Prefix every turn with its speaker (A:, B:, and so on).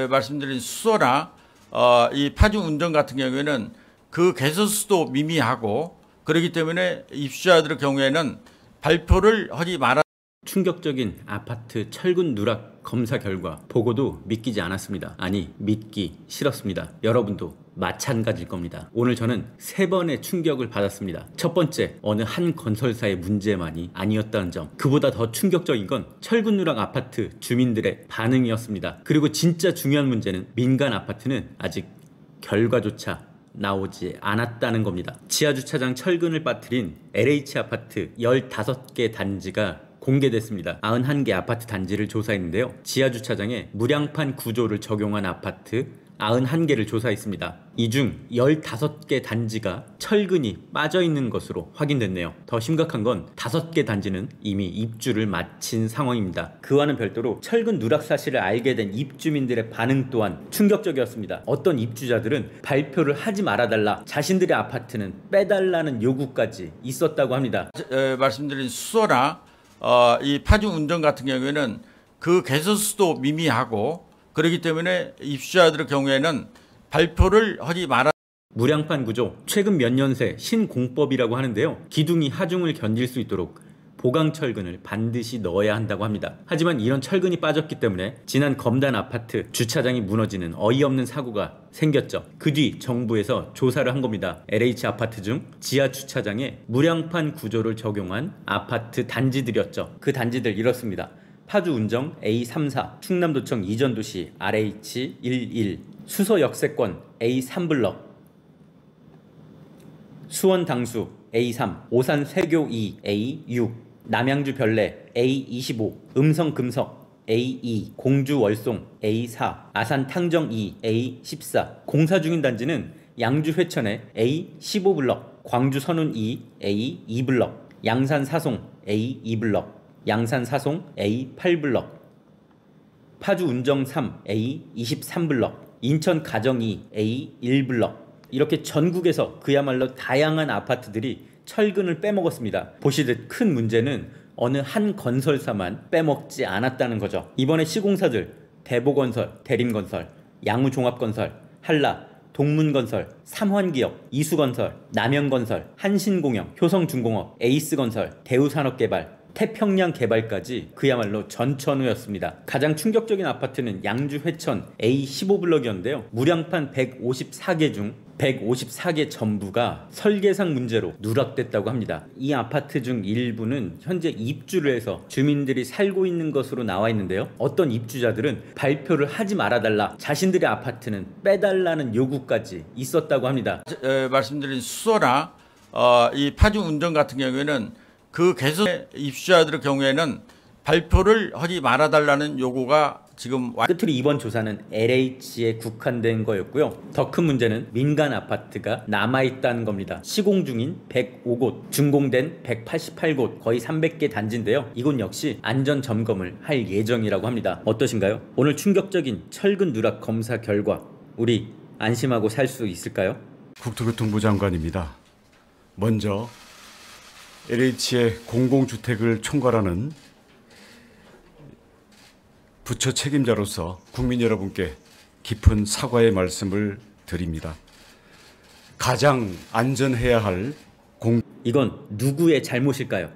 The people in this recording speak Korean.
A: 말씀드린 수소나 이 파주 운전 같은 경우에는 그 개소수도 미미하고 그렇기 때문에 입주자들의 경우에는 발표를 하지 말아.
B: 충격적인 아파트 철근 누락 검사 결과 보고도 믿기지 않았습니다. 아니, 믿기 싫었습니다. 여러분도 마찬가지일 겁니다. 오늘 저는 3번의 충격을 받았습니다. 첫 번째, 어느 한 건설사의 문제만이 아니었다는 점. 그보다 더 충격적인 건 철근 누락 아파트 주민들의 반응이었습니다. 그리고 진짜 중요한 문제는 민간 아파트는 아직 결과조차 나오지 않았다는 겁니다. 지하주차장 철근을 빠뜨린 LH 아파트 15개 단지가 공개됐습니다. 91개 아파트 단지를 조사했는데요. 지하주차장에 무량판 구조를 적용한 아파트 91개를 조사했습니다. 이 중 15개 단지가 철근이 빠져있는 것으로 확인됐네요. 더 심각한 건 5개 단지는 이미 입주를 마친 상황입니다. 그와는 별도로 철근 누락 사실을 알게 된 입주민들의 반응 또한 충격적이었습니다. 어떤 입주자들은 발표를 하지 말아달라, 자신들의 아파트는 빼달라는 요구까지 있었다고 합니다.
A: 말씀드린 수소나 이 파주 운전 같은 경우에는 그 개소수도 미미하고 그렇기 때문에 입주자들의 경우에는 발표를 하지 말아.
B: 무량판 구조, 최근 몇 년 새 신공법이라고 하는데요. 기둥이 하중을 견딜 수 있도록 보강철근을 반드시 넣어야 한다고 합니다. 하지만 이런 철근이 빠졌기 때문에 지난 검단 아파트 주차장이 무너지는 어이없는 사고가 생겼죠. 그 뒤 정부에서 조사를 한 겁니다. LH 아파트 중 지하 주차장에 무량판 구조를 적용한 아파트 단지들이었죠. 그 단지들 이렇습니다. 파주 운정 A34, 충남도청 이전도시 RH11, 수서 역세권 A3블럭, 수원 당수 A3, 오산 세교 2 A6, 남양주 별내 A25, 음성 금석 A2, 공주 월송 A4, 아산 탕정 2 A14. 공사 중인 단지는 양주 회천의 A15블럭, 광주 선운 2 A2블럭, 양산 사송 A2블럭, 양산 사송 A8블럭, 파주 운정 3 A23블럭, 인천 가정 2 A1블럭. 이렇게 전국에서 그야말로 다양한 아파트들이 철근을 빼먹었습니다. 보시듯 큰 문제는 어느 한 건설사만 빼먹지 않았다는 거죠. 이번에 시공사들 대보건설, 대림건설, 양우종합건설, 한라, 동문건설, 삼환기업, 이수건설, 남영건설, 한신공영, 효성중공업, 에이스건설, 대우산업개발, 태평양개발까지 그야말로 전천후였습니다. 가장 충격적인 아파트는 양주 회천 A15블럭이었는데요. 무량판 154개 중 154개 전부가 설계상 문제로 누락됐다고 합니다. 이 아파트 중 일부는 현재 입주를 해서 주민들이 살고 있는 것으로 나와 있는데요. 어떤 입주자들은 발표를 하지 말아달라, 자신들의 아파트는 빼달라는 요구까지 있었다고 합니다.
A: 말씀드린 수소나 이 파주 운전 같은 경우에는 그 개소 입주자들의 경우에는 발표를 하지 말아달라는 요구가 지금
B: 끝으로 이번 조사는 LH에 국한된 거였고요. 더 큰 문제는 민간 아파트가 남아있다는 겁니다. 시공 중인 105곳, 준공된 188곳, 거의 300개 단지인데요. 이곳 역시 안전 점검을 할 예정이라고 합니다. 어떠신가요? 오늘 충격적인 철근 누락 검사 결과 우리 안심하고 살 수 있을까요?
C: 국토교통부 장관입니다. 먼저 LH의 공공주택을 총괄하는 부처 책임자로서 국민 여러분께 깊은 사과의 말씀을 드립니다. 가장 안전해야 할
B: 이건 누구의 잘못일까요?